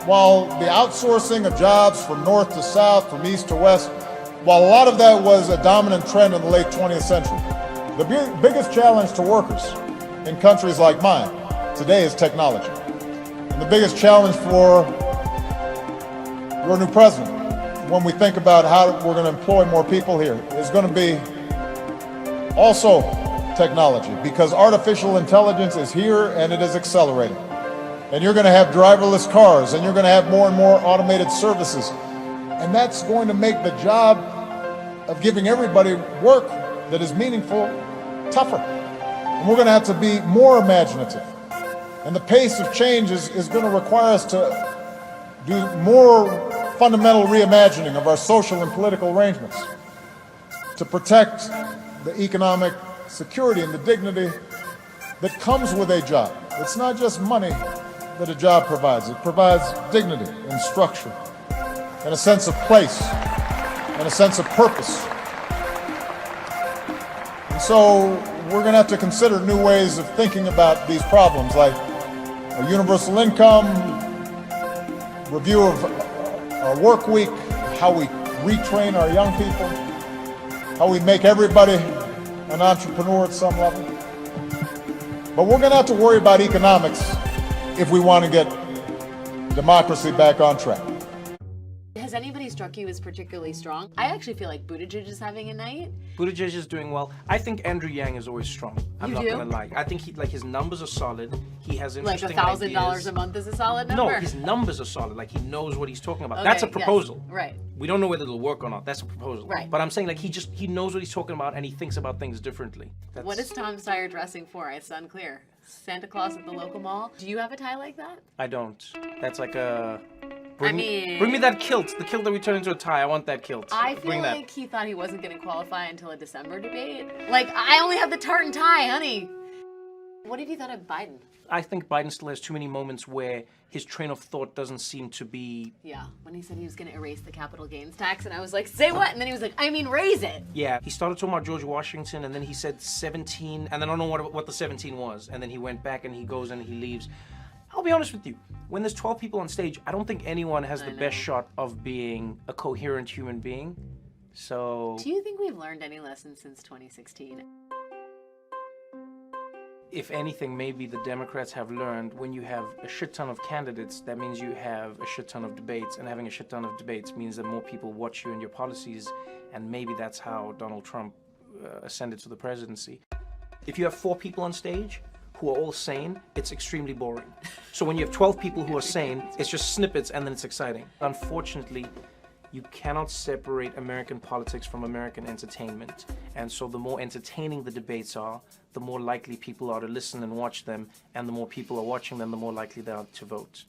while the outsourcing of jobs from north to south, from east to west, while a lot of that was a dominant trend in the late 20th century, the biggest challenge to workers in countries like mine today is technology. And the biggest challenge for your new president, when we think about how we're going to employ more people here, is going to be also technology, because artificial intelligence is here and it is accelerating. And you're going to have driverless cars, and you're going to have more and more automated services. And that's going to make the job of giving everybody work that is meaningful tougher. And we're going to have to be more imaginative. And the pace of change is going to require us to do more fundamental reimagining of our social and political arrangements to protect the economic security and the dignity that comes with a job. It's not just money that a job provides. It provides dignity and structure and a sense of place and a sense of purpose. And so we're going to have to consider new ways of thinking about these problems, like a universal income, review of our work week, how we retrain our young people, how we make everybody an entrepreneur at some level. But we're going to have to worry about economics if we want to get democracy back on track. Has anybody struck you as particularly strong? I actually feel like Buttigieg is having a night. Buttigieg is doing well. I think Andrew Yang is always strong. I'm not gonna lie. I think his numbers are solid. He has interesting $1,000 ideas. a month is a solid number? No, his numbers are solid. Like, he knows what he's talking about. Okay, That's a proposal. Yes, right. We don't know whether it'll work or not. That's a proposal. Right. But I'm saying, like, he knows what he's talking about, and he thinks about things differently. What is Tom Steyer dressing for? It's unclear. Santa Claus at the local mall? Do you have a tie like that? I don't. That's like a... Bring mean... me that kilt. The kilt that we turn into a tie. I want that kilt. I feel like he thought he wasn't going to qualify until a December debate. Like, I only have the tartan tie, honey. What have you thought of Biden? I think Biden still has too many moments where his train of thought doesn't seem to be... Yeah, when he said he was going to erase the capital gains tax, and I was like, say what? And then he was like, I mean, raise it. Yeah, he started talking about George Washington, and then he said 17, and then I don't know what the 17 was. And then he went back and he goes and he leaves. I'll be honest with you. When there's 12 people on stage, I don't think anyone has the best shot of being a coherent human being. So... Do you think we've learned any lessons since 2016? If anything, maybe the Democrats have learned when you have a shit ton of candidates, that means you have a shit ton of debates, and having a shit ton of debates means that more people watch you and your policies, and maybe that's how Donald Trump ascended to the presidency. If you have 4 people on stage who are all sane, it's extremely boring. So when you have 12 people who are sane, it's just snippets and then it's exciting. Unfortunately, you cannot separate American politics from American entertainment. And so the more entertaining the debates are, the more likely people are to listen and watch them, and the more people are watching them, the more likely they are to vote.